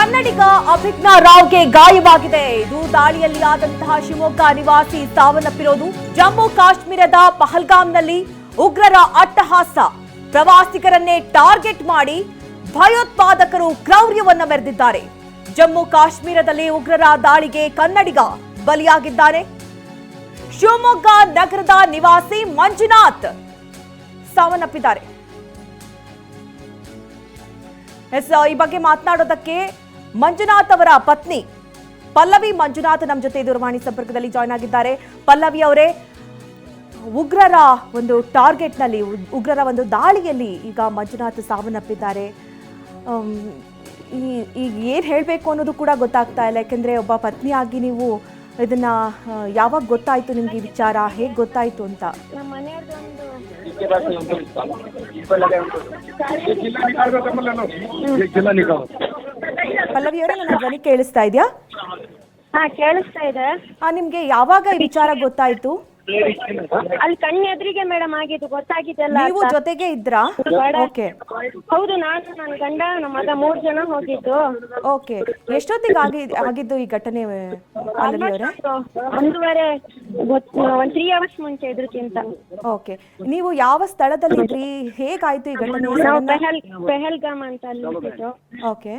ಕನ್ನಡಿಗ ಅಭಿಜ್ಞಾ ರಾವ್ಗೆ ಗಾಯವಾಗಿದೆ. ಇದು ದಾಳಿಯಲ್ಲಿ ಆದಂತಹ ಶಿವಮೊಗ್ಗ ನಿವಾಸಿ ಸಾವನ್ನಪ್ಪಿರೋದು. ಜಮ್ಮು ಕಾಶ್ಮೀರದ ಪಹಲ್ಗಾಮ್ನಲ್ಲಿ ಉಗ್ರರ ಅಟ್ಟಹಾಸ. ಪ್ರವಾಸಿಗರನ್ನೇ ಟಾರ್ಗೆಟ್ ಮಾಡಿ ಭಯೋತ್ಪಾದಕರು ಕ್ರೌರ್ಯವನ್ನ ಮೆರೆದಿದ್ದಾರೆ. ಜಮ್ಮು ಕಾಶ್ಮೀರದಲ್ಲಿ ಉಗ್ರರ ದಾಳಿಗೆ ಕನ್ನಡಿಗ ಬಲಿಯಾಗಿದ್ದಾರೆ. ಶಿವಮೊಗ್ಗ ನಗರದ ನಿವಾಸಿ ಮಂಜುನಾಥ್ ಸಾವನ್ನಪ್ಪಿದ್ದಾರೆ. ಈ ಬಗ್ಗೆ ಮಾತನಾಡೋದಕ್ಕೆ ಮಂಜುನಾಥ್ ಅವರ ಪತ್ನಿ ಪಲ್ಲವಿ ಮಂಜುನಾಥ್ ನಮ್ಮ ಜೊತೆ ದೂರವಾಣಿ ಸಂಪರ್ಕದಲ್ಲಿ ಜಾಯ್ನ್ ಆಗಿದ್ದಾರೆ. ಪಲ್ಲವಿ ಅವರೇ, ಉಗ್ರರ ಒಂದು ಟಾರ್ಗೆಟ್ನಲ್ಲಿ, ಉಗ್ರರ ಒಂದು ದಾಳಿಯಲ್ಲಿ ಈಗ ಮಂಜುನಾಥ್ ಸಾವನ್ನಪ್ಪಿದ್ದಾರೆ. ಈಗ ಏನು ಹೇಳಬೇಕು ಅನ್ನೋದು ಕೂಡ ಗೊತ್ತಾಗ್ತಾ ಇಲ್ಲ. ಯಾಕೆಂದರೆ ಒಬ್ಬ ಪತ್ನಿಯಾಗಿ ನೀವು ಇದನ್ನ ಯಾವಾಗ ಗೊತ್ತಾಯ್ತು ನಿಮ್ಗೆ ಈ ವಿಚಾರ, ಹೇಗೆ ಗೊತ್ತಾಯ್ತು ಅಂತ? ಪಲ್ಲವಿ ಅವರೇ, ನನ್ನ ಧ್ವನಿ ಕೇಳಿಸ್ತಾ ಇದೆಯಾ? ಹಾ, ಕೇಳಿಸ್ತಾ ಇದೆ. ನಿಮ್ಗೆ ಯಾವಾಗ ಈ ವಿಚಾರ ಗೊತ್ತಾಯ್ತು? ಅಲ್ಲಿ ಕಣ್ಣು ಎದುರಿಗೆ ಮೇಡಮ್ ಆಗಿದ್ದು, ಗೊತ್ತಾಗಿದ್ದೆಲ್ಲ. ನೀವು ಜೊತೆಗೆ ಇದ್ರಾ? ಓಕೆ. ಹೌದು, ನಾನು, ನನ್ನ ಗಂಡ, ನಮ್ಮ ಮಗ 3 ಜನ ಹೋಗಿದ್ದು. ಓಕೆ. ಎಷ್ಟೊತ್ತಿಗೆ ಆಗಿದ್ದು ಈ ಘಟನೆ ಪಲ್ಲವಿ ಅವರೇ? 1:30, 1 3 ಅವರ್ಸ್ ಮುಂಚೆ ಇದ್ರಕ್ಕಿಂತ. ಓಕೆ. ನೀವು ಯಾವ ಸ್ಥಳದಲ್ಲಿ ಇದ್ರಿ? ಹೇಗಾಯ್ತು ಈ ಘಟನೆ? ನಾವು ಪೆಹಲ್ಗಾಮ್ ಅಂತ ಅಲ್ಲಿ ಹೋಗಿದ್ದು. ಓಕೆ.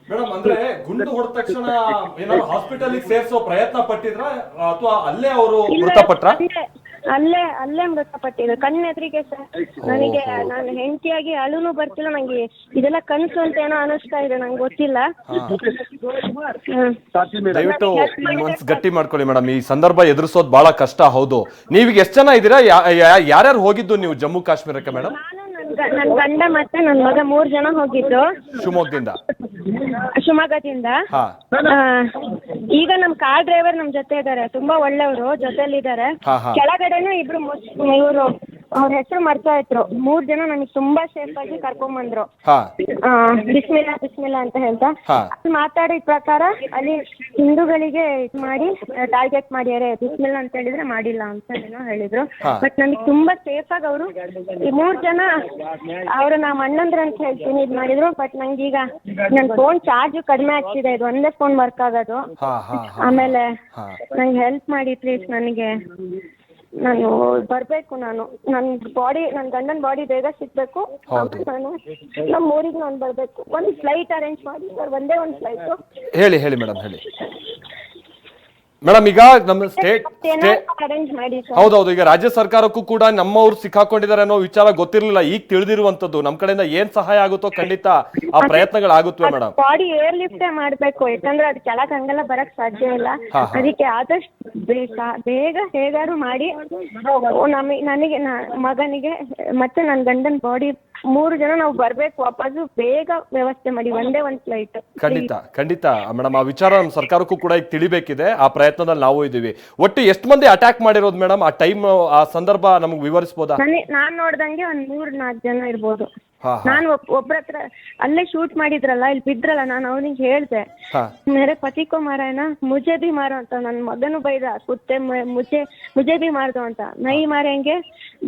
ಮೇಡಮ್, ಅಂದ್ರೆ ಗುಂಡು ಹೊಡೆದ ತಕ್ಷಣ ಏನಾದ್ರು ಹಾಸ್ಪಿಟಲ್ ಸೇರಿಸೋ ಪ್ರಯತ್ನ ಪಟ್ಟಿದ್ರ ಅಥವಾ ಅಲ್ಲೇ ಅವರು ಮೃತಪಟ್ರ? ಅಲ್ಲೇ ಮೃತಪಟ್ಟಿದ್ರು, ಕಣ್ಣೆದ್ರಿಗೆ ಸರ್. ನನಗೆ, ನಾನು ಹೆಂಡತಿಯಾಗಿ ಅಳುನು ಬರ್ತಿಲ್ಲ. ನಂಗೆ ಇದೆಲ್ಲ ಕನಸು ಅಂತ ಏನೋ ಅನಿಸ್ತಾ ಇದೆ, ನಂಗೆ ಗೊತ್ತಿಲ್ಲ. ದಯವಿಟ್ಟು ಮನ್ಸ್ ಗಟ್ಟಿ ಮಾಡ್ಕೊಳ್ಳಿ ಮೇಡಮ್, ಈ ಸಂದರ್ಭ ಎದುರಿಸೋದು ಬಹಳ ಕಷ್ಟ. ಹೌದು. ನೀವೀಗ ಎಷ್ಟು ಜನ ಇದ್ದೀರಾ? ಯಾರ್ಯಾರು ಹೋಗಿದ್ದು ನೀವು ಜಮ್ಮು ಕಾಶ್ಮೀರಕ್ಕೆ ಮೇಡಮ್? ನನ್ನ ಗಂಡ ಮತ್ತೆ ನನ್ನ ಮಗ 3 ಜನ ಹೋಗಿದ್ದು. ಶಿವಮೊಗ್ಗದಿಂದ. ಈಗ ನಮ್ ಕಾರ್ ಡ್ರೈವರ್ ನಮ್ ಜೊತೆ ಇದಾರೆ, ತುಂಬಾ ಒಳ್ಳೆಯವರು, ಜೊತೆಲಿದ್ದಾರೆ. ಕೆಳಗಡೆನೂ ಇಬ್ರು ಇವರು, ಅವ್ರ ಹೆಸರು ಮರ್ತಾ ಇದ್ರು. 3 ಜನ ನಮಗೆ ತುಂಬಾ ಸೇಫ್ ಆಗಿ ಕರ್ಕೊಂಡ್ ಬಂದ್ರು. ಬಿಸ್ಮಿಲ್ಲಾ ಅಂತ ಹೇಳ್ತಾ ಮಾತಾಡಿದ ಪ್ರಕಾರ ಅಲ್ಲಿ ಹಿಂದೂಗಳಿಗೆ ಇದು ಮಾಡಿ ಟಾರ್ಗೆಟ್ ಮಾಡ್ಯಾರೆ, ಬಿಸ್ಮಿಲ್ಲಾ ಅಂತ ಹೇಳಿದ್ರೆ ಮಾಡಿಲ್ಲ ಅಂತ ಏನೋ ಹೇಳಿದ್ರು. ಬಟ್ ನಮಗೆ ತುಂಬಾ ಸೇಫ್ ಆಗಿ ಅವರು ಈ 3 ಜನ ಅವ್ರು ನಮ್ಮ ಅಣ್ಣಂದ್ರ ಅಂತ ಹೇಳ್ತೀನಿ ಇದ್ ಮಾಡಿದ್ರು. ಬಟ್ ನಂಗೆ ಈಗ ನನ್ ಫೋನ್ ಚಾರ್ಜ್ ಕಡಿಮೆ ಆಗ್ತಿದೆ, ಇದು ಒಂದೇ ಫೋನ್ ವರ್ಕ್ ಆಗೋದು. ಆಮೇಲೆ ನಂಗೆ ಹೆಲ್ಪ್ ಮಾಡಿ ಪ್ಲೀಸ್. ನನಗೆ ನಾನು ಬರ್ಬೇಕು, ನಾನು ನನ್ನ ಬಾಡಿ, ನನ್ನ ಗಂಡನ ಬಾಡಿ ಬೇಗ ಸಿಗ್ಬೇಕು. ನಾನು ನಮ್ಮ ಊರಿಗೆ ನಾನು ಬರ್ಬೇಕು. ಒಂದು ಫ್ಲೈಟ್ ಅರೇಂಜ್ ಮಾಡಿ ಸರ್, ಒಂದೇ ಒಂದು ಫ್ಲೈಟ್. ಹೇಳಿ ಮೇಡಮ್, ಹೇಳಿ ಮೇಡಮ್. ಈಗ ನಮ್ಮ ಸ್ಟೇಟ್ ಅರೇಂಜ್ ಮಾಡಿ. ಹೌದೌದು, ಈಗ ರಾಜ್ಯ ಸರ್ಕಾರಕ್ಕೂ ಕೂಡ ನಮ್ಮವ್ರು ಸಿಕ್ಕಾಕೊಂಡಿದ್ದಾರೆ ಅನ್ನೋ ವಿಚಾರ ಗೊತ್ತಿರಲಿಲ್ಲ, ಈಗ ತಿಳಿದಿರುವಂತದ್ದು. ನಮ್ ಕಡೆಯಿಂದ ಏನ್ ಸಹಾಯ ಆಗುತ್ತೋ ಖಂಡಿತ ಆ ಪ್ರಯತ್ನಗಳಾಗುತ್ತವೆ ಮೇಡಮ್. ಬಾಡಿ ಏರ್ ಲಿಫ್ಟ್ ಮಾಡ್ಬೇಕು, ಯಾಕಂದ್ರೆ ಅದು ಕೆಳಗೆ ಹಂಗೆಲ್ಲ ಬರಕ್ ಸಾಧ್ಯ ಇಲ್ಲ. ಅದಕ್ಕೆ ಆದಷ್ಟು ಬೇಗ ಹೇಗಾರು ಮಾಡಿ ನನಗೆ, ಮಗನಿಗೆ ಮತ್ತೆ ನನ್ನ ಗಂಡನ ಬಾಡಿ 3 ಜನ ನಾವು ಬರ್ಬೇಕು ವಾಪಸ್ಸು. ಬೇಗ ವ್ಯವಸ್ಥೆ ಮಾಡಿ, ಒಂದೇ ಒಂದು ಫ್ಲೈಟ್. ಖಂಡಿತ ಮೇಡಮ್, ಆ ವಿಚಾರ ನಮ್ಮ ಸರ್ಕಾರಕ್ಕೂ ಕೂಡ ಈಗ ತಿಳಿಬೇಕಿದೆ. ಆ ಪ್ರಯತ್ನದಲ್ಲಿ ನಾವು ಇದೀವಿ. ಒಟ್ಟು ಎಷ್ಟು ಮಂದಿ ಅಟ್ಯಾಕ್ ಮಾಡಿರೋದು ಮೇಡಮ್? ಆ ಟೈಮ್, ಆ ಸಂದರ್ಭ ನಮ್ಗೆ ವಿವರಿಸಬಹುದಾ? ನಾನ್ ನೋಡ್ದಂಗೆ ಒಂದ್ 3-4 ಜನ ಇರ್ಬೋದು. ನಾನು ಒಬ್ರ ಹತ್ರ ಅಲ್ಲೇ ಶೂಟ್ ಮಾಡಿದ್ರಲ್ಲ, ಇಲ್ಲಿ ಬಿದ್ರಲ್ಲ, ನಾನು ಅವನಿಗೆ ಹೇಳ್ದೆ, ಮೇರೆ ಪತಿ ಕೋ ಮಾರಾಯನ ಮುಜೆ ಭಿ ಮಾರೋ ಅಂತ. ನನ್ನ ಮಗನು ಬೈದ, ಕುತ್ತೆ ಮುಜೆ ಭಿ ಮಾರ್ದು ಅಂತ. ನೈ ಮಾರೇಂಗೆ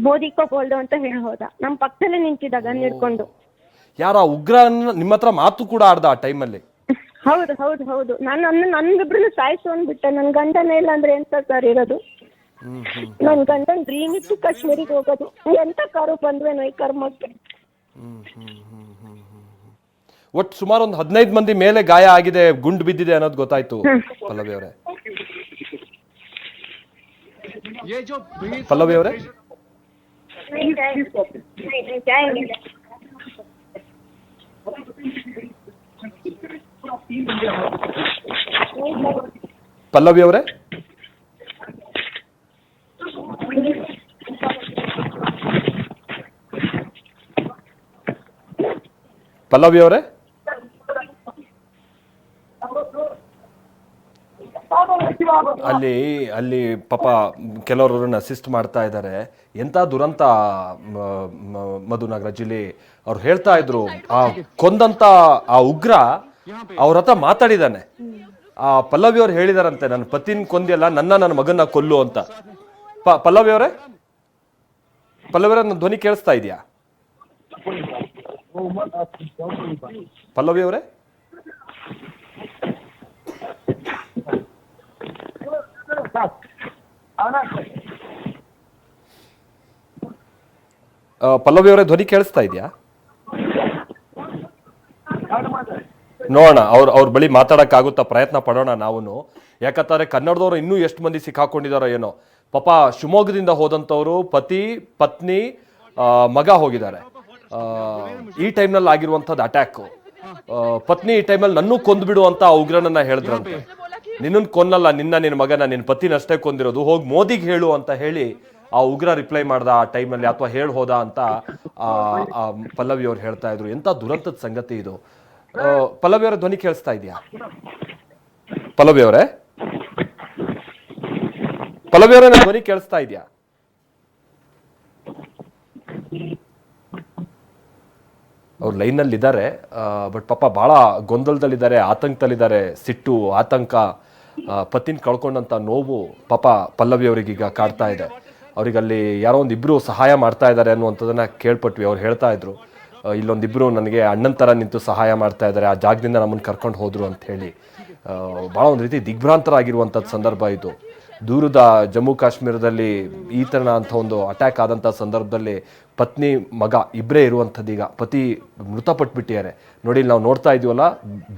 ಮೋದಿ ಕೋ ಬೋಲ್ದು ಅಂತ ಹೇಳಿ ಹೋದ. ನಮ್ ಪಕ್ಕದಲ್ಲೇ ನಿಂತಿದ್ದ ಗನ್ ಹಿಡ್ಕೊಂಡು. ಯಾರ ಉಗ್ರ ನಿಮ್ಮ ಹತ್ರ ಮಾತು ಕೂಡ ಆಡ್ದ ಆ ಟೈಮಲ್ಲಿ? ಹೌದು. ನನ್ಗಿಬ್ರು ಸಾಯಿಸು ಅಂದ್ಬಿಟ್ಟೆ. ನನ್ ಗಂಡನೇ ಇಲ್ಲ ಅಂದ್ರೆ ಎಂತ ಸರ್ ಇರೋದು? ನನ್ ಗಂಡನ್ ಡ್ರೀಮ್ ಇತ್ತು ಕಾಶ್ಮೀರಿಗೆ ಹೋಗೋದು. ಎಂತ ಕಾರು ಬಂದ್ವೇನೋ ಈ ಕರ್ಮಕ್ಕೆ. ಒಟ್ಟು ಸುಮಾರು ಒಂದು 15 ಮಂದಿ ಮೇಲೆ ಗಾಯ ಆಗಿದೆ, ಗುಂಡು ಬಿದ್ದಿದೆ ಅನ್ನೋದು ಗೊತ್ತಾಯ್ತು ಪಲ್ಲವಿ ಅವರೇ. ಪಲ್ಲವಿ ಅವರೇ, ಪಲ್ಲವಿ ಅವರೇ, ಪಲ್ಲವಿ ಅವರೇ, ಅಲ್ಲಿ ಪಾಪ ಕೆಲವರನ್ನ ಅಸಿಸ್ಟ್ ಮಾಡ್ತಾ ಇದ್ದಾರೆ. ಎಂತ ದುರಂತ ಮಧು ನಾಗರಾಜ್. ಇಲ್ಲಿ ಅವ್ರು ಹೇಳ್ತಾ ಇದ್ರು, ಆ ಕೊಂದಂತ ಆ ಉಗ್ರ ಅವ್ರ ಹತ್ರ ಮಾತಾಡಿದಾನೆ. ಆ ಪಲ್ಲವಿ ಅವ್ರು ಹೇಳಿದಾರಂತೆ, ನನ್ನ ಪತಿನ ಕೊಂದಿಯಲ್ಲ, ನನ್ನ ಮಗನ್ನ ಕೊಲ್ಲು ಅಂತ. ಪಲ್ಲವಿ ಅವರೇ, ನನ್ನ ಧ್ವನಿ ಕೇಳಿಸ್ತಾ ಇದೆಯಾ? ಪಲ್ಲವಿ ಅವರೇ, ಪಲ್ಲವಿ ಅವರೇ ಧ್ವನಿ ಕೇಳಿಸ್ತಾ ಇದೆಯಾ? ನೋಡೋಣ ಅವ್ರ ಬಳಿ ಮಾತಾಡಕ್ಕಾಗುತ್ತಾ, ಪ್ರಯತ್ನ ಪಡೋಣ ನಾವು. ಯಾಕಂತಾರೆ ಕನ್ನಡದವರು ಇನ್ನೂ ಎಷ್ಟು ಮಂದಿ ಸಿಕ್ಕಾಕೊಂಡಿದಾರೋ ಏನೋ. ಪಾಪ ಶಿವಮೊಗ್ಗದಿಂದ ಹೋದಂಥವ್ರು ಪತಿ ಪತ್ನಿ ಮಗ ಹೋಗಿದ್ದಾರೆ. ಈ ಟೈಮ್ನಲ್ಲಿ ಆಗಿರುವಂಥದ್ದು ಅಟ್ಯಾಕು. ಪತ್ನಿ ಈ ಟೈಮಲ್ಲಿ ನನ್ನೂ ಕೊಂದ್ಬಿಡು ಅಂತ ಆ ಉಗ್ರನನ್ನ ಹೇಳಿದ್ರಂತೆ. ನಿನ್ನನ್ನು ಕೊನ್ನಲ್ಲ, ನಿನ್ನ ಮಗನ, ನಿನ್ನ ಪತಿನಷ್ಟೇ ಕೊಂದಿರೋದು, ಹೋಗಿ ಮೋದಿಗೆ ಹೇಳು ಅಂತ ಹೇಳಿ ಆ ಉಗ್ರ ರಿಪ್ಲೈ ಮಾಡ್ದ ಆ ಟೈಮಲ್ಲಿ, ಅಥವಾ ಹೇಳಿ ಹೋದ ಅಂತ ಪಲ್ಲವಿ ಅವ್ರು ಹೇಳ್ತಾ ಇದ್ರು. ಎಂತ ದುರಂತದ ಸಂಗತಿ ಇದು. ಪಲ್ಲವಿ ಅವರ ಧ್ವನಿ ಕೇಳಿಸ್ತಾ ಇದೆಯಾ? ಪಲ್ಲವಿ ಅವರೇ, ಪಲ್ಲವಿ ಅವರ ಧ್ವನಿ ಕೇಳಿಸ್ತಾ ಇದೆಯಾ? ಅವ್ರು ಲೈನಲ್ಲಿ ಇದ್ದಾರೆ, ಬಟ್ ಪಾಪ ಬಹಳ ಗೊಂದಲದಲ್ಲಿದ್ದಾರೆ, ಆತಂಕದಲ್ಲಿದ್ದಾರೆ. ಸಿಟ್ಟು, ಆತಂಕ, ಪತಿನ ಕಳ್ಕೊಂಡಂತ ನೋವು ಪಾಪ ಪಲ್ಲವಿ ಅವರಿಗೀಗ ಕಾಡ್ತಾ ಇದೆ. ಅವ್ರಿಗಲ್ಲಿ ಯಾರೋ ಒಂದಿಬ್ರು ಸಹಾಯ ಮಾಡ್ತಾ ಇದ್ದಾರೆ ಅನ್ನುವಂಥದ್ದನ್ನ ಕೇಳ್ಪಟ್ವಿ. ಅವ್ರು ಹೇಳ್ತಾ ಇದ್ರು, ಇಲ್ಲೊಂದಿಬ್ರು ನನಗೆ ಅಣ್ಣನ ಥರ ನಿಂತು ಸಹಾಯ ಮಾಡ್ತಾ ಇದ್ದಾರೆ, ಆ ಜಾಗದಿಂದ ನಮ್ಮನ್ನು ಕರ್ಕೊಂಡು ಹೋದ್ರು ಅಂತ ಹೇಳಿ. ಭಾಳ ಒಂದು ರೀತಿ ದಿಗ್ಭ್ರಾಂತರಾಗಿರುವಂಥದ್ದು ಸಂದರ್ಭ ಇದು. ದೂರದ ಜಮ್ಮು ಕಾಶ್ಮೀರದಲ್ಲಿ ಈ ಥರ ಅಂತ ಒಂದು ಅಟ್ಯಾಕ್ ಆದಂಥ ಸಂದರ್ಭದಲ್ಲಿ ಪತ್ನಿ ಮಗ ಇಬ್ಬರೇ ಇರುವಂಥದ್ದು. ಈಗ ಪತಿ ಮೃತಪಟ್ಬಿಟ್ಟಿದ್ದಾರೆ. ನೋಡಿ, ನಾವು ನೋಡ್ತಾ ಇದೀವಲ್ಲ,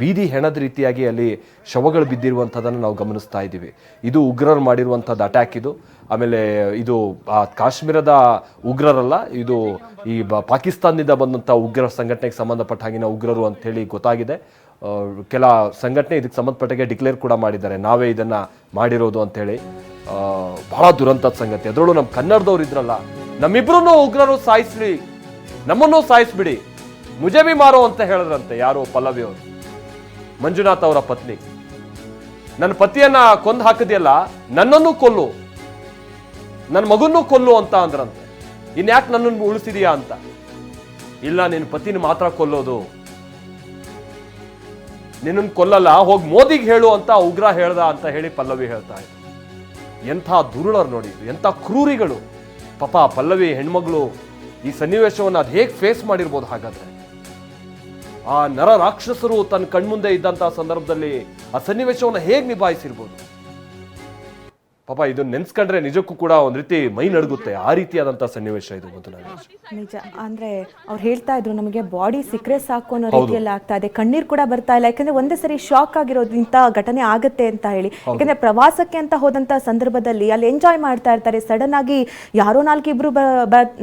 ಬೀದಿ ಹೆಣದ ರೀತಿಯಾಗಿ ಅಲ್ಲಿ ಶವಗಳು ಬಿದ್ದಿರುವಂಥದ್ದನ್ನು ನಾವು ಗಮನಿಸ್ತಾ ಇದ್ದೀವಿ. ಇದು ಉಗ್ರರು ಮಾಡಿರುವಂಥದ್ದು ಅಟ್ಯಾಕ್ ಇದು. ಆಮೇಲೆ ಇದು ಕಾಶ್ಮೀರದ ಉಗ್ರರಲ್ಲ, ಇದು ಈ ಪಾಕಿಸ್ತಾನದಿಂದ ಬಂದಂಥ ಉಗ್ರ ಸಂಘಟನೆಗೆ ಸಂಬಂಧಪಟ್ಟ ಹಾಗಿನ ಉಗ್ರರು ಅಂಥೇಳಿ ಗೊತ್ತಾಗಿದೆ. ಕೆಲ ಸಂಘಟನೆ ಇದಕ್ಕೆ ಸಂಬಂಧಪಟ್ಟಾಗೆ ಡಿಕ್ಲೇರ್ ಕೂಡ ಮಾಡಿದ್ದಾರೆ, ನಾವೇ ಇದನ್ನ ಮಾಡಿರೋದು ಅಂತೇಳಿ. ಬಹಳ ದುರಂತದ ಸಂಗತಿ. ಅದರಲ್ಲೂ ನಮ್ಮ ಕನ್ನಡದವ್ರು ಇದ್ರಲ್ಲ, ನಮ್ಮಿಬ್ರು ಉಗ್ರರು ಸಾಯಿಸ್ಲಿ, ನಮ್ಮನ್ನು ಸಾಯಿಸ್ಬಿಡಿ, ಮುಜೆ ಬಿ ಮಾರೋ ಅಂತ ಹೇಳಿದ್ರಂತೆ ಯಾರು? ಪಲ್ಲವಿ ಅವರು, ಮಂಜುನಾಥ್ ಅವರ ಪತ್ನಿ. ನನ್ನ ಪತಿಯನ್ನ ಕೊಂದು ಹಾಕಿದ್ಯಲ್ಲ, ನನ್ನನ್ನು ಕೊಲ್ಲು, ನನ್ನ ಮಗನ್ನೂ ಕೊಲ್ಲು ಅಂತ ಅಂದ್ರಂತೆ. ಇನ್ಯಾಕೆ ನನ್ನನ್ನು ಉಳಿಸಿದೀಯಾ ಅಂತ. ಇಲ್ಲ, ನಿನ್ನ ಪತಿನ ಮಾತ್ರ ಕೊಲ್ಲೋದು, ನಿನ್ನನ್ನು ಕೊಲ್ಲಲ್ಲ, ಹೋಗಿ ಮೋದಿಗೆ ಹೇಳು ಅಂತ ಉಗ್ರ ಹೇಳ್ದ ಅಂತ ಹೇಳಿ ಪಲ್ಲವಿ ಹೇಳ್ತಾ ಇದ್ರು. ಎಂಥ ದುರುಳರು ನೋಡಿ, ಎಂಥ ಕ್ರೂರಿಗಳು. ಪಾಪ ಪಲ್ಲವಿ ಹೆಣ್ಮಗಳು ಈ ಸನ್ನಿವೇಶವನ್ನು ಅದು ಹೇಗೆ ಫೇಸ್ ಮಾಡಿರ್ಬೋದು? ಹಾಗಾದ್ರೆ ಆ ನರ ರಾಕ್ಷಸರು ತನ್ನ ಕಣ್ಮುಂದೆ ಇದ್ದಂತಹ ಸಂದರ್ಭದಲ್ಲಿ ಆ ಸನ್ನಿವೇಶವನ್ನು ಹೇಗೆ ನಿಭಾಯಿಸಿರ್ಬೋದು? ಪಾಪ ಇದನ್ನ ನೆನ್ಸ್ಕೊಂಡ್ರೆ ನಿಜಕ್ಕೂ ಕೂಡ ಒಂದ್ ರೀತಿ ಮೈ ನಡುಗುತ್ತೆ. ಆ ರೀತಿಯಾದಂತ ಸನ್ನಿವೇಶ ಇದು. ನಿಜ. ಅಂದ್ರೆ ಅವ್ರು ಹೇಳ್ತಾ ಇದ್ರು, ನಮಗೆ ಬಾಡಿ ಸಿಕ್ಕರೆ ಸಾಕು ಅನ್ನೋ ರೀತಿಯಲ್ಲಿ ಆಗ್ತಾ ಇದೆ, ಕಣ್ಣೀರ್ ಕೂಡ ಬರ್ತಾ ಇಲ್ಲ. ಯಾಕಂದ್ರೆ ಒಂದೇ ಸರಿ ಶಾಕ್ ಆಗಿರೋದು ಇಂಥ ಘಟನೆ ಆಗುತ್ತೆ ಅಂತ ಹೇಳಿ. ಯಾಕಂದ್ರೆ ಪ್ರವಾಸಕ್ಕೆ ಅಂತ ಹೋದಂತ ಸಂದರ್ಭದಲ್ಲಿ ಅಲ್ಲಿ ಎಂಜಾಯ್ ಮಾಡ್ತಾ ಇರ್ತಾರೆ, ಸಡನ್ ಆಗಿ ಯಾರೋ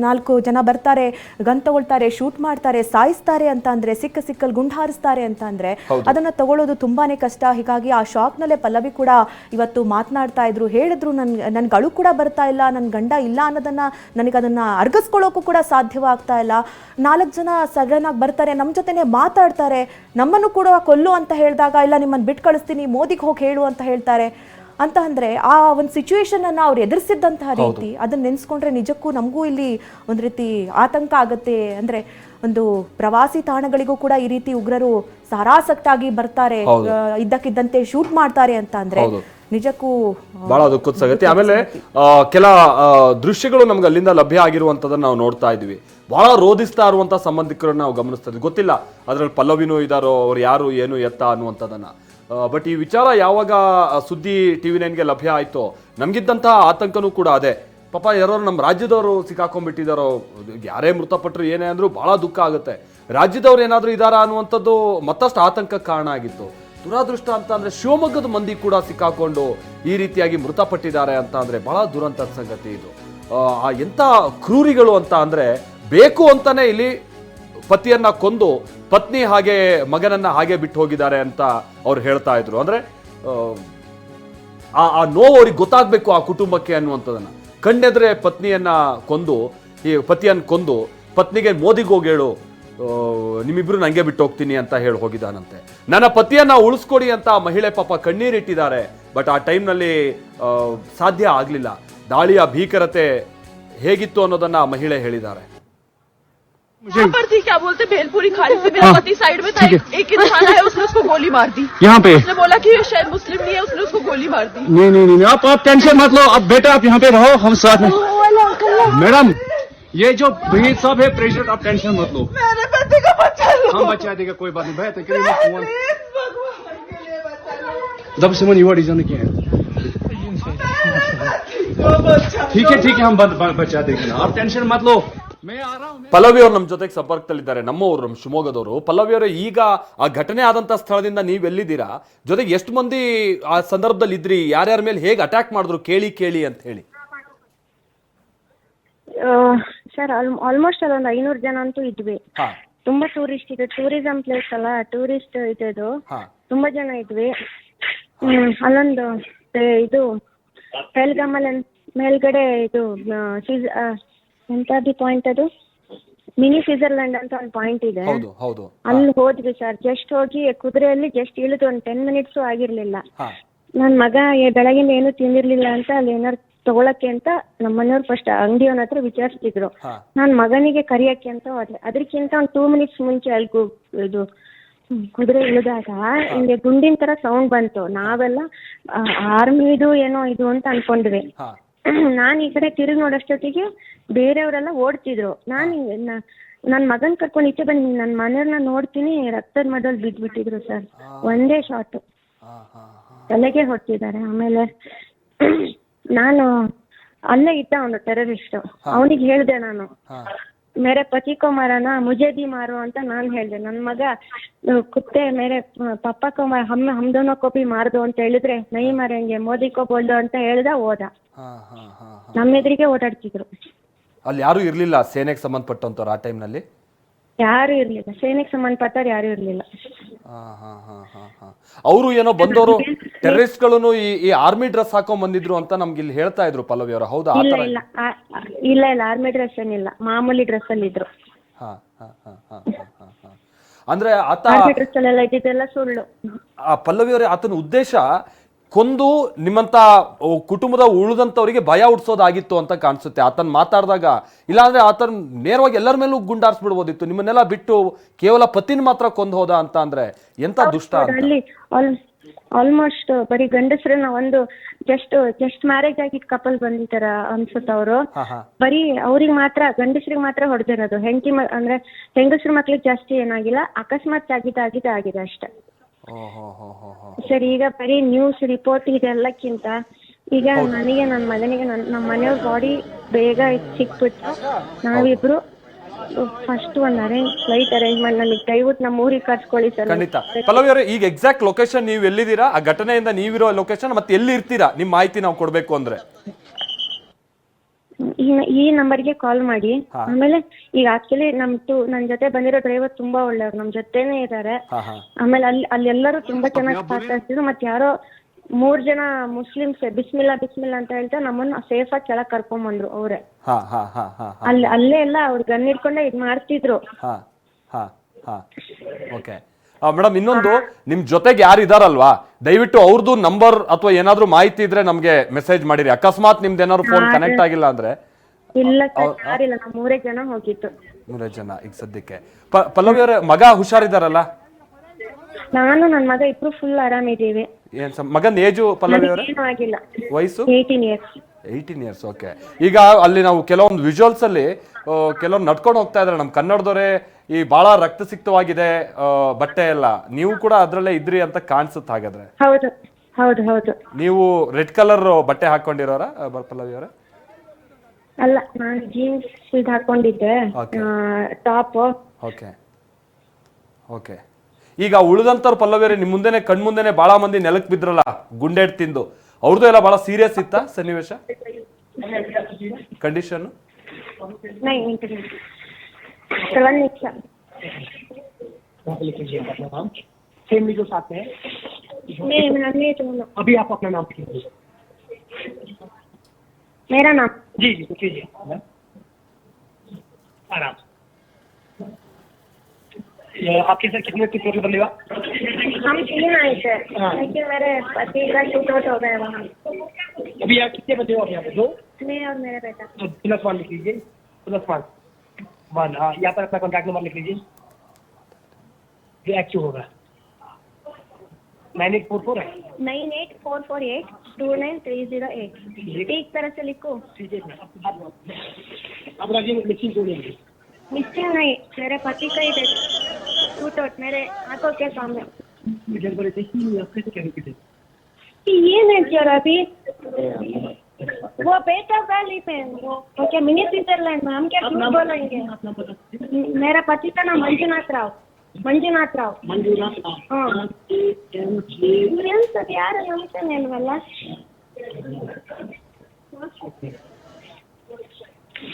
ನಾಲ್ಕು ಜನ ಬರ್ತಾರೆ, ಗನ್ ತಗೊಳ್ತಾರೆ, ಶೂಟ್ ಮಾಡ್ತಾರೆ, ಸಾಯಿಸ್ತಾರೆ ಅಂತ ಅಂದ್ರೆ, ಸಿಕ್ಕಲ್ಲಿ ಗುಂಡು ಹಾರಿಸ್ತಾರೆ ಅಂತ ಅಂದ್ರೆ ಅದನ್ನ ತಗೊಳ್ಳೋದು ತುಂಬಾನೇ ಕಷ್ಟ. ಹೀಗಾಗಿ ಆ ಶಾಕ್ ನಲ್ಲೇ ಪಲ್ಲವಿ ಕೂಡ ಇವತ್ತು ಮಾತನಾಡ್ತಾ ಇದ್ರು. ಹೇಳಿದ್ರು, ನನ್ಗೆ ಅಳು ಕೂಡ ಬರ್ತಾ ಇಲ್ಲ, ನನ್ನ ಗಂಡ ಇಲ್ಲ ಅನ್ನೋದನ್ನ ನನಗೆ ಅದನ್ನ ಅರ್ಗಿಸ್ಕೊಳ್ಳೋಕು ಕೂಡ ಸಾಧ್ಯವಾಗ್ತಾ ಇಲ್ಲ. 4 ಜನ ಸಡನ್ ಆಗಿ ಬರ್ತಾರೆ, ನಮ್ಮ ಜೊತೆನೆ ಮಾತಾಡ್ತಾರೆ, ನಮ್ಮನ್ನು ಕೂಡ ಕೊಲ್ಲು ಅಂತ ಹೇಳಿದಾಗ ಇಲ್ಲ ನಿಮ್ಮನ್ನು ಬಿಟ್ಟು ಕಳಿಸ್ತೀನಿ, ಮೋದಿಗೆ ಹೋಗಿ ಹೇಳು ಅಂತ ಹೇಳ್ತಾರೆ ಅಂತ ಅಂದ್ರೆ ಆ ಒಂದು ಸಿಚುವೇಶನ್ ಅನ್ನ ಅವ್ರು ಎದುರಿಸಿದ್ದಂತಹ ರೀತಿ ಅದನ್ನ ನೆನ್ಸ್ಕೊಂಡ್ರೆ ನಿಜಕ್ಕೂ ನಮಗೂ ಇಲ್ಲಿ ಒಂದ್ ರೀತಿ ಆತಂಕ ಆಗತ್ತೆ. ಅಂದ್ರೆ ಒಂದು ಪ್ರವಾಸಿ ತಾಣಗಳಿಗೂ ಕೂಡ ಈ ರೀತಿ ಉಗ್ರರು ಸಾರಾಸಕ್ತಾಗಿ ಬರ್ತಾರೆ, ಇದ್ದಕ್ಕಿದ್ದಂತೆ ಶೂಟ್ ಮಾಡ್ತಾರೆ ಅಂತ ಅಂದ್ರೆ ನಿಜಕ್ಕೂ ಬಹಳ ದುಃಖದ ಸಂಗತಿ. ಆಮೇಲೆ ಕೆಲ ದೃಶ್ಯಗಳು ನಮ್ಗೆ ಅಲ್ಲಿಂದ ಲಭ್ಯ ಆಗಿರುವಂತದನ್ನ ನಾವು ನೋಡ್ತಾ ಇದೀವಿ. ಬಹಳ ರೋಧಿಸ್ತಾ ಇರುವಂತ ಸಂಬಂಧಿಕರನ್ನ ನಾವು ಗಮನಿಸ್ತಾ ಇದ್ವಿ. ಗೊತ್ತಿಲ್ಲ ಅದ್ರಲ್ಲಿ ಪಲ್ಲವಿನೂ ಇದಾರೋ, ಅವ್ರು ಯಾರು ಏನು ಎತ್ತ ಅನ್ನುವಂಥದ್ದನ್ನ. ಬಟ್ ಈ ವಿಚಾರ ಯಾವಾಗ ಸುದ್ದಿ TV9ಗೆ ಲಭ್ಯ ಆಯ್ತೋ, ನಮ್ಗಿದ್ದಂತಹ ಆತಂಕನೂ ಕೂಡ ಅದೇ. ಪಾಪ ಯಾರೋ ನಮ್ಮ ರಾಜ್ಯದವರು ಸಿಕ್ಕಾಕೊಂಡ್ಬಿಟ್ಟಿದಾರೋ, ಯಾರೇ ಮೃತಪಟ್ಟರು ಏನೇ ಅಂದ್ರೂ ಬಹಳ ದುಃಖ ಆಗುತ್ತೆ. ರಾಜ್ಯದವ್ರು ಏನಾದ್ರೂ ಇದಾರಾ ಅನ್ನುವಂಥದ್ದು ಮತ್ತಷ್ಟು ಆತಂಕಕ್ಕೆ ಕಾರಣ ಆಗಿತ್ತು. ದುರಾದೃಷ್ಟ ಅಂತ ಅಂದ್ರೆ ಶಿವಮೊಗ್ಗದ ಮಂದಿ ಕೂಡ ಸಿಕ್ಕಾಕೊಂಡು ಈ ರೀತಿಯಾಗಿ ಮೃತಪಟ್ಟಿದ್ದಾರೆ ಅಂತ ಅಂದ್ರೆ ಬಹಳ ದುರಂತದ ಸಂಗತಿ ಇದು. ಎಂತ ಕ್ರೂರಿಗಳು ಅಂತ ಅಂದ್ರೆ, ಬೇಕು ಅಂತಾನೆ ಇಲ್ಲಿ ಪತಿಯನ್ನ ಕೊಂದು ಪತ್ನಿ ಹಾಗೆ ಮಗನನ್ನ ಹಾಗೆ ಬಿಟ್ಟು ಹೋಗಿದ್ದಾರೆ ಅಂತ ಅವ್ರು ಹೇಳ್ತಾ ಇದ್ರು. ಅಂದ್ರೆ ಆ ನೋವು ಅವ್ರಿಗೆ ಗೊತ್ತಾಗ್ಬೇಕು ಆ ಕುಟುಂಬಕ್ಕೆ ಅನ್ನುವಂಥದ್ದನ್ನ. ಕಣ್ಣೆದ್ರೆ ಪತ್ನಿಯನ್ನ ಕೊಂದು, ಈ ಪತಿಯನ್ನ ಕೊಂದು ಪತ್ನಿಗೆ ಮೋದಿಗೆ ಹೋಗಿ ಹೇಳು, ನಿಮ್ಮಿಬ್ರು ನಂಗೆ ಬಿಟ್ಟು ಹೋಗ್ತೀನಿ ಅಂತ ಹೇಳಿ ಹೋಗಿದ್ದಾನಂತೆ. ನನ್ನ ಪತಿಯನ್ನ ಉಳಿಸ್ಕೊಡಿ ಅಂತ ಮಹಿಳೆ ಪಾಪ ಕಣ್ಣೀರಿಟ್ಟಿದ್ದಾರೆ. ಬಟ್ ಆ ಟೈಮ್ನಲ್ಲಿ ಸಾಧ್ಯ ಆಗ್ಲಿಲ್ಲ. ದಾಳಿಯ ಭೀಕರತೆ ಹೇಗಿತ್ತು ಅನ್ನೋದನ್ನ ಆ ಮಹಿಳೆ ಹೇಳಿದ್ದಾರೆ. यहाँ पर थी, क्या बोलते, भेलपुरी खाड़ी से मेरा पति साइड में था, एक इंसान है, उसने उसको गोली मार दी यहाँ पे। उसने बोला कि ये शायद मुस्लिम नहीं है, उसने उसको गोली मार दी। नहीं, आप टेंशन मत लो, अब बेटा आप यहाँ पे रहो, हम साथ में। मैडम, ये जो भीड़ सब है प्रेशर, आप टेंशन मत लो। मेरे पति का बच्चा लो, हम बचा देगा, कोई बात नहीं भैया। जब से मन युवा डिजाइन किया है, ठीक है हम बचा देंगे ना, आप टेंशन मत लो, मैं आ रहा हूँ। ಪಲ್ಲವಿ ಅವರು ನಮ್ಮ ಜೊತೆಗೆ ಸಂಪರ್ಕದಲ್ಲಿದ್ದಾರೆ, ನಮ್ಮವರು, ನಮ್ಮ ಶಿವಮೊಗ್ಗದವರು. ಪಲ್ಲವಿ ಅವರೇ, ಈಗ ಆ ಘಟನೆ ಆದಂತ ಸ್ಥಳದಿಂದ ನೀವು ಎಲ್ಲಿದ್ದೀರಾ, ಜೊತೆಗೆ ಎಷ್ಟು ಮಂದಿ ಆ ಸಂದರ್ಭದಲ್ಲಿ ಇದ್ರಿ, ಯಾರ್ಯಾರ ಮೇಲೆ ಹೇಗೆ ಅಟ್ಯಾಕ್ ಮಾಡಿದ್ರು ಕೇಳಿ ಅಂತ ಹೇಳಿ? ಸರ್ ಆಲ್ಮೋಸ್ಟ್ ಅಲ್ಲೊಂದು 500 ಜನ ಅಂತೂ ಇದ್ವಿ. ಹಾ ತುಂಬಾ ಟೂರಿಸ್ಟ್ ಇದೆ, ಟೂರಿಸಂ ಪ್ಲೇಸ್ ಅಲ್ಲ, ಟೂರಿಸ್ಟ್ ಇದು ಹಾ ತುಂಬಾ ಜನ ಇದ್ವಿ. ಅಲ್ಲೊಂದು ಇದು ಪೆಲ್ಗಮಲ್ ಮೇಲ್ಗಡೆ ಇದು ಎಂತದ್ದು ಪಾಯಿಂಟ್, ಅದು ಮಿನಿ ಸ್ವಿಟ್ಜರ್ಲ್ಯಾಂಡ್ ಅಂತ ಒಂದು ಪಾಯಿಂಟ್ ಇದೆ. ಹೌದು ಹೌದು. ಅಲ್ಲಿ ಹೋದ್ವಿ ಸರ್. ಜಸ್ಟ್ ಹೋಗಿ ಕುದುರೆಯಲ್ಲಿ ಜಸ್ಟ್ ಇಳಿದು ಒಂದು 10 ಮಿನಿಟ್ಸ್ ಆಗಿರ್ಲಿಲ್ಲ. ಹಾ ನನ್ ಮಗ ಬೆಳಗಿಂದ ಏನು ತಿಂದಿರ್ಲಿಲ್ಲ ಅಂತ ಅಲ್ಲಿ ಏನಾರು ತಗೊಳಕ್ಕೆ ಅಂತ ನಮ್ಮ ಮನೆಯವ್ರು ಫಸ್ಟ್ ಅಂಗಡಿಯವನ ಹತ್ರ ವಿಚಾರಿಸ್ತಿದ್ರು. ಹಾ ನಾನ್ ಮಗನಿಗೆ ಕರಿಯಕ್ಕೆ ಅಂತ ಹೋದೆ. ಅದಕ್ಕಿಂತ ಒಂದು 2 ಮಿನಿಟ್ಸ್ ಮುಂಚೆ ಅಲ್ಲಿ ಇದು ಕುದುರೆ ಇಳಿದಾಗ ಹಿಂಗೆ ಗುಂಡಿನ ತರ ಸೌಂಡ್ ಬಂತು. ನಾವೆಲ್ಲ ಆರ್ಮಿದು ಏನೋ ಇದು ಅಂತ ಅನ್ಕೊಂಡ್ವಿ. ಹಾ ನಾನ್ ಈ ಕಡೆ ತಿರುಗಿ ನೋಡೋಷ್ಟೊತ್ತಿಗೆ ಬೇರೆಯವರೆಲ್ಲ ಓಡ್ತಿದ್ರು. ನನ್ ಮಗನ್ ಕರ್ಕೊಂಡು ಈಚೆ ಬಂದು ನನ್ನ ಮನೆಯವ್ರನ್ನ ನೋಡ್ತೀನಿ, ರಕ್ತದ ಮಧ್ಯದಲ್ಲಿ ಬಿದ್ಬಿಟ್ಟಿದ್ರು ಸರ್. ಒಂದೇ ಶಾಟ್ ತಲೆಗೆ ಹೊಡ್ತಿದ್ದಾರೆ. ಆಮೇಲೆ ನಾನು ಅಲ್ಲೇ ಇದ್ದ ಅವನು ಟೆರರಿಸ್ಟ್, ಅವನಿಗೆ ಹೇಳ್ದೆ ನಾನು, ಮೇರೆ ಪತಿ ಕೋ ಮಾರನ ಮುಜೆ ಬಿ ಮಾರು ಅಂತ ನಾನು ಹೇಳ್ದೆ. ನನ್ ಮಗ ಕುತ್ತೆ ಮೇರೆ ಪಪ್ಪ ಕೋ ಮಾರ ಹಮ್ ದೋನೋ ಕೋ ಬಿ ಮಾರ್ದು ಅಂತ ಹೇಳಿದ್ರೆ ನೈ ಮಾರಂಗೆ ಮೋದಿ ಕೋ ಬೋಲ್ದು ಅಂತ ಹೇಳ್ದ, ಹೋದ. ನಮ್ಮ ಎದುರಿಗೆ ಓಡಾಡ್ತಿದ್ರು. ಅಲ್ಲಿ ಯಾರು ಇರ್ಲಿಲ್ಲ ಸೇನೆಗೆ ಸಂಬಂಧಪಟ್ಟಂತವ್ರು ಆ ಟೈಮ್ನಲ್ಲಿ? ಯಾರು ಇರ್ಲಿಲ್ಲ, ಸೇನೆಗೆ ಸಂಬಂಧಪಟ್ಟವ್ರು ಯಾರು ಇರ್ಲಿಲ್ಲ. ಅವರು ಏನೋ ಬಂದವರು ಟೆರರಿಸ್ಟ್ ಗಳು ಈ ಆರ್ಮಿ ಡ್ರೆಸ್ ಹಾಕೊಂಡ್ ಬಂದಿದ್ರು ಅಂತ ನಮ್ಗೆ ಇಲ್ಲಿ ಹೇಳ್ತಾ ಇದ್ರು ಪಲ್ಲವಿ ಅವರು, ಹೌದಾ? ಇಲ್ಲ ಆರ್ಮಿ ಡ್ರೆಸ್ ಏನಿಲ್ಲ, ಮಾಮೂಲಿ ಡ್ರೆಸ್ ಅಲ್ಲಿ ಇದ್ರು. ಅಂದ್ರೆ ಆತ ಆರ್ಮಿ ಡ್ರೆಸ್ ಅಲ್ಲೆಲ್ಲ ಇದ್ದಿದ್ದೆಲ್ಲ ಸುಳ್ಳು. ಪಲ್ಲವಿ ಅವರೇ, ಆತನ ಉದ್ದೇಶ ಕೊಂದು ನಿಮ್ಮಂತ ಕುಟುಂಬದ ಉಳಿದಂತವರಿಗೆ ಭಯ ಹುಡ್ಸೋದಾಗಿತ್ತು ಅಂತ ಕಾಣಿಸುತ್ತೆ ಆತನ್ ಮಾತಾಡಿದಾಗ. ಇಲ್ಲಾಂದ್ರೆ ಆತನ್ ನೇರವಾಗಿ ಎಲ್ಲರ ಮೇಲೂ ಗುಂಡಾರ್ಸ್ಬಿಡ್ಬೋದಿತ್ತು, ನಿಮ್ಮನ್ನೆಲ್ಲ ಬಿಟ್ಟು ಕೇವಲ ಪತಿನ ಮಾತ್ರ ಕೊಂದು ಹೋದ ಅಂತ ಅಂದ್ರೆ ಎಂತ ದುಷ್ಟ. ಅಲ್ಲಿ ಆಲ್ಮೋಸ್ಟ್ ಬರೀ ಗಂಡಸ್ರನ್ನ ಒಂದು ಜಸ್ಟ್ ಮ್ಯಾರೇಜ್ ಆಗಿದ್ ಕಪಲ್ ಬಂದಿದ್ದಾರ ಅನ್ಸುತ್ತ. ಅವರು ಬರೀ ಅವ್ರಿಗೆ ಮಾತ್ರ, ಗಂಡಸ್ರಿಗೆ ಮಾತ್ರ ಹೊಡೆದಿರೋದು. ಅಂದ್ರೆ ಹೆಂಗಸ್ರ ಮಕ್ಳಿಗೆ ಜಾಸ್ತಿ ಏನಾಗಿಲ್ಲ, ಅಕಸ್ಮಾತ್ ಆಗಿದೆ ಅಷ್ಟೇ ಸರ್. ಈಗ ಬರೀ ನ್ಯೂಸ್ ರಿಪೋರ್ಟ್ ಇದೆಲ್ಲಕ್ಕಿಂತ ಈಗ ನನಗೆ ನನ್ನ ಮಗನಿಗೆ ನಮ್ಮ ಮನೆಯವ್ರ ಬಾಡಿ ಬೇಗ ಸಿಕ್ಬಿಟ್ಟು ನಾವಿಬ್ರು ಫಸ್ಟ್ ಒಂದು ಫ್ಲೈಟ್ ಅರೇಂಜ್ಮೆಂಟ್ ನನಗೆ ದಯವಿಟ್ಟು ನಮ್ಮ ಊರಿಗೆ ಕರ್ಸ್ಕೊಳ್ಳಿ ಸರ್. ಖಂಡಿತ ಪಲ್ಲವಿ ಅವರೇ, ಈಗ ಎಕ್ಸಾಕ್ಟ್ ಲೊಕೇಶನ್ ನೀವು ಎಲ್ಲಿದ್ದೀರಾ, ಆ ಘಟನೆಯಿಂದ ನೀವಿರೋ ಲೊಕೇಶನ್ ಮತ್ತೆ ಎಲ್ಲಿ ಇರ್ತೀರಾ, ನಿಮ್ ಮಾಹಿತಿ ನಾವು ಕೊಡ್ಬೇಕು ಅಂದ್ರೆ ಈ ನಂಬರ್ಗೆ ಕಾಲ್ ಮಾಡಿ. ಆಮೇಲೆ ಈಗ ಆಕ್ಚುಲಿ ನನ್ ಜೊತೆ ಬಂದಿರೋ ಡ್ರೈವರ್ ತುಂಬಾ ಒಳ್ಳೆಯವ್ರು, ನಮ್ ಜೊತೆನೆ ಇದಾರೆ. ಆಮೇಲೆ ಅಲ್ಲಿ ಎಲ್ಲರೂ ತುಂಬಾ ಚೆನ್ನಾಗಿ ಮಾತಾಡ್ತಿದ್ರು. ಮತ್ತೆ ಯಾರೋ 3 ಜನ ಮುಸ್ಲಿಮ್ಸ್ ಬಿಸ್ಮಿಲ್ಲಾ ಅಂತ ಹೇಳ್ತಾ ನಮ್ಮನ್ನ ಸೇಫ್ ಆಗಿ ಕೆಳಗ್ ಕರ್ಕೊಂಡ್ ಬಂದ್ರು ಅವ್ರೆ. ಅಲ್ಲೇ ಎಲ್ಲ ಅವ್ರ ಗನ್ ಹಿಡ್ಕೊಂಡೆ ಇದ್ ಮಾಡ್ತಿದ್ರು. ಓಕೆ ಮೇಡಮ್, ಇನ್ನೊಂದು ನಿಮ್ ಜೊತೆಗೆ ಯಾರು ಇದಾರಲ್ವಾ, ದಯವಿಟ್ಟು ಅವ್ರದ್ದು ನಂಬರ್ ಅಥವಾ ಏನಾದ್ರು ಮಾಹಿತಿ ಇದ್ರೆ ನಮ್ಗೆ ಮೆಸೇಜ್ ಮಾಡಿರಿ. ಅಕಸ್ಮಾತ್ ನಿಮ್ದು ಏನಾದ್ರು ಫೋನ್ ಕನೆಕ್ಟ್ ಆಗಿಲ್ಲ ಅಂದ್ರೆ. ಇಲ್ಲ ಸರ್, ಯಾರಿಲ್ಲ, ನಾವು 3 ಜನ ಹೋಗಿತ್ತು. 3 ಜನ ಈಗ ಸದ್ಯಕ್ಕೆ. ಪಲ್ಲವಿ ಅವರೇ, ಮಗ ಹುಷಾರಿದಾರಲ್ಲ? ನಾನು ನನ್ನ ಮಗ ಇಬ್ರು ಫುಲ್ ಆರಾಮಿದ್ದೀವಿ. ಮಗನ್ ಏಜು ಪಲ್ಲವಿ ಅವರೇ? ಏನೂ ಆಗಿಲ್ಲ, ವಯಸ್ಸು 18 ಇಯರ್ಸ್. 18 ಇಯರ್ಸ್. ಓಕೆ. ಈಗ ಅಲ್ಲಿ ನಾವು ಕೆಲವೊಂದು ವಿಜುವಲ್ಸ್ ಅಲ್ಲಿ ಕೆಲವೊಂದು ನಡ್ಕೊಂಡು ಹೋಗ್ತಾ ಇದಾರೆ ನಮ್ಮ ಕನ್ನಡದವರೇ, ಈ ಬಹಳ ರಕ್ತಸಿಕ್ತವಾಗಿದೆ ಬಟ್ಟೆ ಎಲ್ಲ, ನೀವು ಕೂಡ ಅದ್ರಲ್ಲೇ ಇದ್ರಿ ಅಂತ ಕಾಣಿಸುತ್ತೆ. ಹಾಗಾದ್ರೆ ಹೌದು. ನೀವು ರೆಡ್ ಕಲರ್ ಬಟ್ಟೆ ಹಾಕೊಂಡಿರೋರ ಪಲ್ಲವಿ ಅವರೇ? ಅಲ್ಲ, ನಾನು ಜೀನ್ಸ್ ಇದು ಹಾಕೊಂಡಿದ್ದೆ, ಟಾಪ್. ಓಕೆ. ಈಗ ಉಳಿದಂತವ್ರು ಪಲ್ಲವಿ ಅವರೇ, ನಿಮ್ ಮುಂದೆನೆ ಕಣ್ಮುಂದೆನೆ ಬಹಳ ಮಂದಿ ನೆಲಕ್ ಬಿದ್ರಲ್ಲ ಗುಂಡೆಡ್ ತಿಂದು, ಅವ್ರದ್ದು ಎಲ್ಲ ಬಹಳ ಸೀರಿಯಸ್ ಇತ್ತ ಸನ್ನಿವೇಶ, ಕಂಡೀಷನ್? फैमिली जो साथ में अभी आप अपना नाम कीजिए। मेरा नाम? जी कीजिए आराम। आपके सर कितने टोटल बनेगा? हम 3 आए सर, लेकिन मेरे पति का शूट आउट हो गया वहाँ। अभी आप कितने बचे हो आप यहाँ पे? 2? मैं और मेरा बेटा। +1 लिख लीजिए, +1 हाँ, यहाँ पर अपना कॉन्टैक्ट नंबर लिख लीजिए जो एक्टिव होगा। 9844 है। 9844829308। एक तरह से लिखो। ठीक है, आप राजी मिक्सिंग छोड़ेंगे? मिक्सिंग नहीं, मेरे पति का ही शूट आउट मेरे आंखों के सामने। इधर बोले थे कि आपके से क्या रिपीट है ये नहीं किया अभी वो बेटा वैली पे वो क्या मिनी स्विट्जरलैंड में हम क्या क्यों बोलेंगे। अपना पता मेरा पति का नाम मंजुनाथ राव। मंजूनाथ राव हाँ सब यार नमस्ते నేను వల్ల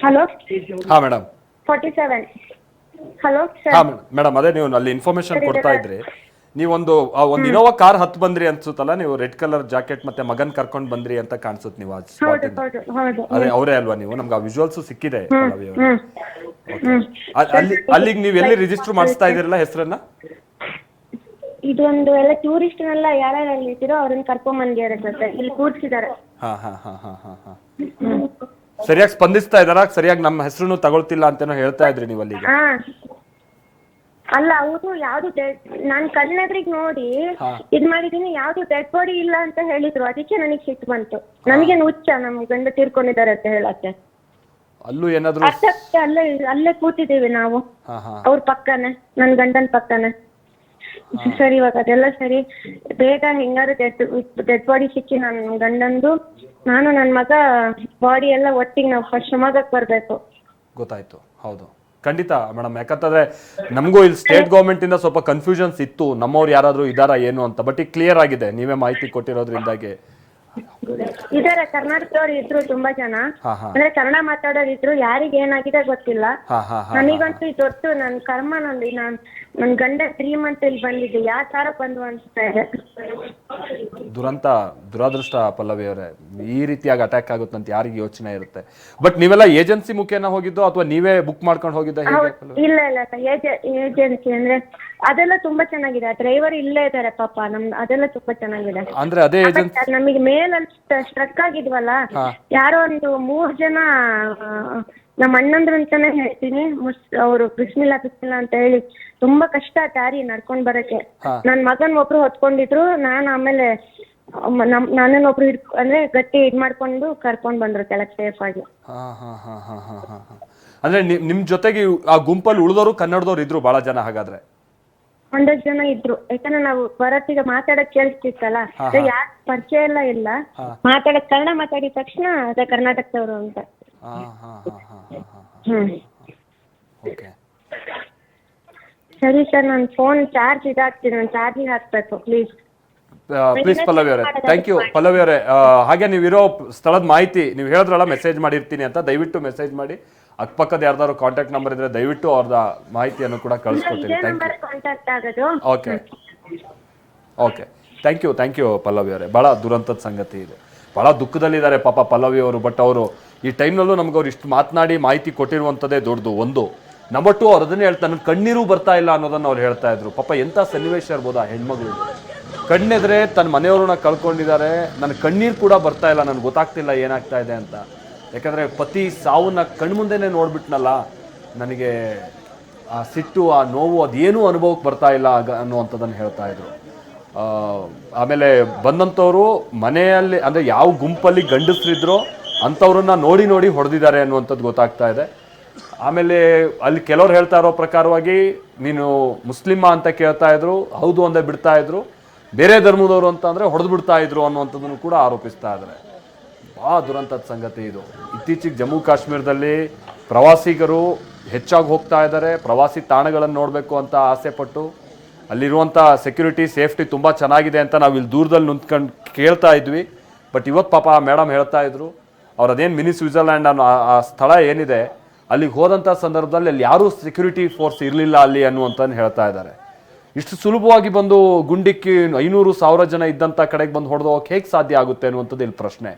ಹಲೋ ಹಾ ಮೇಡಮ್ 47 ಹಲೋ ಹಾ ಸರ್ ಮೇಡಮ್ ಅದೇ ನೀವು ಅಲ್ಲಿ ಇನ್ಫಾರ್ಮೇಶನ್ ಕೊಡ್ತಾ ಇದ್ರಿ ನೀವೊಂದು ಒಂದು ಇನೋವಾ ಕಾರ್ ಹತ್ತು ಬಂದ್ರಿ ಅನ್ಸುತ್ತಲ್ಲ ನೀವು ರೆಡ್ ಕಲರ್ ಜಾಕೆಟ್ ಮತ್ತೆ ಮಗನ್ ಕರ್ಕೊಂಡ್ ಬಂದ್ರಿ ಅಂತ ಕಾಣಿಸುತ್ತೆ ನೀವು ಹೌದು ಹೌದು ಹೌದು ಅದೇ ಅವರೇ ಅಲ್ವಾ ನೀವು ನಮ್ಗೆ ಆ ವಿಜುವಲ್ಸ್ ಸಿಕ್ಕಿದೆ ಪಲ್ಲವಿ ಅವರೇ. ಅಲ್ಲಿಗೆ ನೀವು ಎಲ್ಲಿ ರಿಜಿಸ್ಟರ್ ಮಾಡಿಸ್ತಾ ಇದ್ದೀರಲ್ಲ ಹೆಸರನ್ನ ಇದೊಂದು ಎಲ್ಲ ಟೂರಿಸ್ಟ್ನೆಲ್ಲ ಯಾರ್ಯಾರು ಅಲ್ಲಿ ಇದ್ದೀರೋ ಅವ್ರನ್ನ ಕರ್ಕೊಂಡ್ ಬಂದಿದ್ದಾರೆ ಜೊತೆ ಇಲ್ಲಿ ಕೂರ್ಸಿದ್ದಾರೆ. ಹಾ ಹಾ ಹಾ ಹಾ ಹಾ ಹಾ ಸರಿಯಾಗಿ ಸ್ಪಂದಿಸ್ತಾ ಇದಾರಾ ಸರಿಯಾಗಿ ನಮ್ಮ ಹೆಸರು ತಗೊಳ್ತಿಲ್ಲ ಅಂತೇನೋ ಹೇಳ್ತಾ ಇದ್ರಿ ನೀವು ಅಲ್ಲಿಗೆ ಹಾ ಅಲ್ಲ ಅವರು ಯಾವ್ದು ನಾನ್ ಕಣ್ಣೆದ್ರಿಗೆ ನೋಡಿ ಇದ್ ಮಾಡಿದೀನಿ ಯಾವ್ದು ಡೆಡ್ ಬಾಡಿ ಇಲ್ಲ ಅಂತ ಹೇಳಿದ್ರು ಅದಕ್ಕೆ ನನಗೆ ಸಿಟ್ಟು ಬಂತು. ನನಗೆ ಹುಚ್ಚ ನಮ್ ಗಂಡ ತೀರ್ಕೊಂಡಿದ್ದಾರೆ ಅಂತ ಹೇಳತ್ತೆ. ಅಲ್ಲೂ ಏನಾದ್ರು ಅಷ್ಟಕ್ಕೆ ಅಲ್ಲೇ ಕೂತಿದ್ದೀವಿ ನಾವು ಅವ್ರ ಪಕ್ಕನೆ ನನ್ ಗಂಡನ ಪಕ್ಕನೆ. ಸರಿ ಇವಾಗ ಅದೆಲ್ಲ ಸರಿ ಬೇಗ ಹೆಂಗಾರು ಡೆಡ್ ಬಾಡಿ ಸಿಕ್ಕಿ ನನ್ ಗಂಡಂದು ನಾನು ನನ್ ಮಗ ಬಾಡಿ ಎಲ್ಲ ಒಟ್ಟಿಗೆ ನಾವು ಫಸ್ಟ್ ಶಿವಮೊಗ್ಗಕ್ಕೆ ಬರ್ಬೇಕು. ಗೊತ್ತಾಯ್ತು ಹೌದು ಖಂಡಿತ ಮೇಡಮ್ ಯಾಕಂತಂದ್ರೆ ನಮಗೂ ಇಲ್ಲಿ ಸ್ಟೇಟ್ ಗೌರ್ಮೆಂಟ್ ಇಂದ ಸ್ವಲ್ಪ ಕನ್ಫ್ಯೂಷನ್ಸ್ ಇತ್ತು ನಮ್ಮವ್ರು ಯಾರಾದ್ರೂ ಇದಾರಾ ಏನು ಅಂತ ಬಟ್ ಈಗ ಕ್ಲಿಯರ್ ಆಗಿದೆ ನೀವೇ ಮಾಹಿತಿ ಕೊಟ್ಟಿರೋದ್ರಿಂದಾಗಿ. ಇದಾರೆ ಕರ್ನಾಟಕದವ್ರು ಇದ್ರು ತುಂಬಾ ಜನ ಅಂದ್ರೆ ಕನ್ನಡ ಮಾತಾಡೋರು ಇದ್ರು ಯಾರಿಗೆ ಏನಾಗಿದೆ ಗೊತ್ತಿಲ್ಲ. ನನಗಂತೂ ಇದೊತ್ತು ನನ್ ಕರ್ಮ ನನ್ ಗಂಡ 3 months ಇಲ್ಲಿ ಬಂದಿದ್ದು ಯಾವ ತರ ಬಂದು ಅನ್ಸ್ತಾ ಇದೆ. ದುರಾದೃಷ್ಟ ಪಲ್ಲವಿ ಅವರೇ ಈ ರೀತಿಯಾಗಿ ಅಟ್ಯಾಕ್ ಆಗುತ್ತಂತ ಯಾರಿಗೆ ಯೋಚನೆ ಇರುತ್ತೆ. ಬಟ್ ನೀವೆಲ್ಲ ಏಜೆನ್ಸಿ ಮುಖೇನ ಹೋಗಿದ್ದು ಅಥವಾ ನೀವೇ ಬುಕ್ ಮಾಡ್ಕೊಂಡು ಹೋಗಿದ್ದ ಹೇಗೆ? ಇಲ್ಲ ಏಜೆನ್ಸಿ ಅಂದ್ರೆ ಅದೆಲ್ಲ ತುಂಬಾ ಚೆನ್ನಾಗಿದೆ. ಡ್ರೈವರ್ ಇಲ್ಲೇ ಇದಾರೆ ಪಾಪ ಅದೆಲ್ಲ ತುಂಬಾ ಚೆನ್ನಾಗಿದೆ. ಅಂದ್ರೆ ಅದೇ ಏಜೆನ್ಸಿ ನಮಗೆ ಮೇಲಲ್ಲಿ ಸ್ಟ್ರಕ್ ಆಗಿದ್ವಲ್ಲ ಯಾರೋ ಒಂದು 3 ಜನ ನಮ್ಮ ಅಣ್ಣಂದ್ರ ಅಂತಾನೆ ಹೇಳ್ತೀನಿ ಅವರು ಬಿಸ್ಮಿಲ್ಲಾ ಅಂತ ಹೇಳಿ ತುಂಬಾ ಕಷ್ಟ ದಾರಿ ನಡ್ಕೊಂಡ್ ಬರಕ್ಕೆ. ನನ್ ಮಗನ್ ಒಬ್ರು ಹೊತ್ಕೊಂಡಿದ್ರು ನಾನು ಆಮೇಲೆ ನಾನೇನೊಬ್ರು ಅಂದ್ರೆ ಗಟ್ಟಿ ಇದ್ ಮಾಡ್ಕೊಂಡು ಕರ್ಕೊಂಡ್ ಬಂದ್ರು ಕೆಳಗ್ ಸೇಫ್ ಆಗಿ. ಅಂದ್ರೆ ನಿಮ್ ಜೊತೆಗೆ ಆ ಗುಂಪಲ್ಲಿ ಉಳಿದವರು ಕನ್ನಡದವ್ರು ಇದ್ರು ಬಹಳ ಜನ ಹಾಗಾದ್ರೆ 100 ಜನ ಇದ್ರು. ಯಾಕಂದ್ರೆ ನಾವು ಬರತ್ತೀಗ ಮಾತಾಡಕ್ ಕೇಳಿಸ್ತಿತ್ತಲ್ಲ ಯಾಕೆ ಪರಿಚಯ ಎಲ್ಲ ಇಲ್ಲ ಮಾತಾಡಕ್ ಕನ್ನಡ ಮಾತಾಡಿದ ತಕ್ಷಣ ಅದೇ ಕರ್ನಾಟಕದವ್ರು ಅಂತ. ಸರಿ ಸರ್ ನಾನು ಫೋನ್ ಚಾರ್ಜ್ ಇದಾಗ್ತೀನಿ ನಾನು ಚಾರ್ಜಿಂಗ್ ಹಾಕ್ಬೇಕು ಪ್ಲೀಸ್ ಪಲ್ಲವಿ ಅವರೇ ಥ್ಯಾಂಕ್ ಯು ಪಲ್ಲವಿ ಅವರೇ. ಹಾಗೆ ನೀವಿರೋ ಸ್ಥಳದ ಮಾಹಿತಿ ನೀವು ಹೇಳಿದ್ರಲ್ಲ ಮೆಸೇಜ್ ಮಾಡಿರ್ತೀನಿ ಅಂತ ದಯವಿಟ್ಟು ಮೆಸೇಜ್ ಮಾಡಿ ಅಕ್ಕಪಕ್ಕದ ಯಾರ್ದಾದ್ರು ಕಾಂಟ್ಯಾಕ್ಟ್ ನಂಬರ್ ಇದ್ರೆ ದಯವಿಟ್ಟು ಅವ್ರದ ಮಾಹಿತಿಯನ್ನು ಕೂಡ ಕಳಿಸ್ಕೊಡ್ತೀನಿ. Okay okay thank you Pallavi ಅವರೇ. ಬಹಳ ದುರಂತದ ಸಂಗತಿ ಇದೆ ಬಹಳ ದುಃಖದಲ್ಲಿದ್ದಾರೆ ಪಾಪ ಪಲ್ಲವಿ ಅವರು. ಬಟ್ ಅವರು ಈ ಟೈಮ್ನಲ್ಲೂ ನಮ್ಗೆ ಅವ್ರು ಇಷ್ಟು ಮಾತನಾಡಿ ಮಾಹಿತಿ ಕೊಟ್ಟಿರುವಂಥದ್ದೇ ದೊಡ್ಡದು. ಒಂದು ನಂಬರ್ 2 ಅವ್ರು ಅದನ್ನೇ ಹೇಳ್ತಾರೆ ನನ್ನ ಕಣ್ಣೀರು ಬರ್ತಾ ಇಲ್ಲ ಅನ್ನೋದನ್ನ ಅವ್ರು ಹೇಳ್ತಾ ಇದ್ರು. ಪಾಪ ಎಂಥ ಸನ್ನಿವೇಶ ಇರ್ಬೋದು ಆ ಹೆಣ್ಮಗಳು ಕಣ್ಣೆದ್ರೆ ತನ್ನ ಮನೆಯವ್ರನ್ನ ಕಳ್ಕೊಂಡಿದ್ದಾರೆ ನನ್ನ ಕಣ್ಣೀರು ಕೂಡ ಬರ್ತಾ ಇಲ್ಲ ನನಗೆ ಗೊತ್ತಾಗ್ತಿಲ್ಲ ಏನಾಗ್ತಾ ಇದೆ ಅಂತ. ಯಾಕಂದರೆ ಪತಿ ಸಾವನ್ನ ಕಣ್ಮುಂದೆನೇ ನೋಡ್ಬಿಟ್ನಲ್ಲ ನನಗೆ ಆ ಸಿಟ್ಟು ಆ ನೋವು ಅದೇನೂ ಅನುಭವಕ್ಕೆ ಬರ್ತಾ ಇಲ್ಲ ಅನ್ನುವಂಥದ್ದನ್ನು ಹೇಳ್ತಾ ಇದ್ರು. ಆಮೇಲೆ ಬಂದಂಥವ್ರು ಮನೆಯಲ್ಲಿ ಅಂದರೆ ಯಾವ ಗುಂಪಲ್ಲಿ ಗಂಡಸರಿದ್ರೋ ಅಂಥವ್ರನ್ನ ನೋಡಿ ಹೊಡೆದಿದ್ದಾರೆ ಅನ್ನುವಂಥದ್ದು ಗೊತ್ತಾಗ್ತಾ ಇದೆ. ಆಮೇಲೆ ಅಲ್ಲಿ ಕೆಲವ್ರು ಹೇಳ್ತಾ ಇರೋ ಪ್ರಕಾರವಾಗಿ ನೀನು ಮುಸ್ಲಿಮ ಅಂತ ಕೇಳ್ತಾ ಇದ್ರು ಹೌದು ಅಂದೇ ಬಿಡ್ತಾ ಇದ್ರು ಬೇರೆ ಧರ್ಮದವರು ಅಂತ ಅಂದರೆ ಹೊಡೆದು ಬಿಡ್ತಾ ಇದ್ರು ಅನ್ನುವಂಥದ್ದನ್ನು ಕೂಡ ಆರೋಪಿಸ್ತಾ ಇದ್ದಾರೆ. ಭಾಳ ದುರಂತದ ಸಂಗತಿ ಇದು. ಇತ್ತೀಚೆಗೆ ಜಮ್ಮು ಕಾಶ್ಮೀರದಲ್ಲಿ ಪ್ರವಾಸಿಗರು ಹೆಚ್ಚಾಗಿ ಹೋಗ್ತಾ ಇದ್ದಾರೆ. ಪ್ರವಾಸಿ ತಾಣಗಳನ್ನು ನೋಡಬೇಕು ಅಂತ ಆಸೆ ಪಟ್ಟು ಅಲ್ಲಿರುವಂಥ ಸೆಕ್ಯೂರಿಟಿ ಸೇಫ್ಟಿ ತುಂಬ ಚೆನ್ನಾಗಿದೆ ಅಂತ ನಾವು ಇಲ್ಲಿ ದೂರದಲ್ಲಿ ನಿಂತ್ಕೊಂಡು ಕೇಳ್ತಾ ಇದ್ವಿ. ಬಟ್ ಇವತ್ತು ಪಾಪ ಮೇಡಮ್ ಹೇಳ್ತಾ ಇದ್ರು ಅವ್ರು ಅದೇನು ಮಿನಿ ಸ್ವಿಟ್ಜರ್ಲ್ಯಾಂಡ್ ಅನ್ನೋ ಆ ಸ್ಥಳ ಏನಿದೆ ಅಲ್ಲಿಗೆ ಹೋದಂಥ ಸಂದರ್ಭದಲ್ಲಿ ಅಲ್ಲಿ ಯಾರೂ ಸೆಕ್ಯೂರಿಟಿ ಫೋರ್ಸ್ ಇರಲಿಲ್ಲ ಅಲ್ಲಿ ಅನ್ನುವಂಥದ್ದು ಹೇಳ್ತಾ ಇದ್ದಾರೆ. ಇಷ್ಟು ಸುಲಭವಾಗಿ ಬಂದು ಗುಂಡಿಕ್ಕಿ 500,000 ಜನ ಇದ್ದಂಥ ಕಡೆಗೆ ಬಂದು ಹೊಡೆದು ಹೋಗಕ್ಕೆ ಹೇಗೆ ಸಾಧ್ಯ ಆಗುತ್ತೆ ಅನ್ನುವಂಥದ್ದು ಇಲ್ಲಿ ಪ್ರಶ್ನೆ.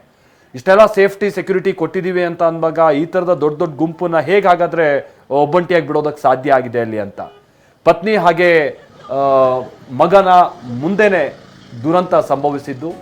ಇಷ್ಟೆಲ್ಲ ಸೇಫ್ಟಿ ಸೆಕ್ಯೂರಿಟಿ ಕೊಟ್ಟಿದ್ದೀವಿ ಅಂತ ಅಂದಾಗ ಈ ಥರದ ದೊಡ್ಡ ಗುಂಪನ್ನ ಹೇಗಾಗಾದರೆ ಒಬ್ಬಂಟಿಯಾಗಿ ಬಿಡೋದಕ್ಕೆ ಸಾಧ್ಯ ಆಗಿದೆ ಅಲ್ಲಿ ಅಂತ. ಪತ್ನಿ ಹಾಗೆ ಮಗನ ಮುಂದೆನೇ ದುರಂತ ಸಂಭವಿಸಿದ್ದು.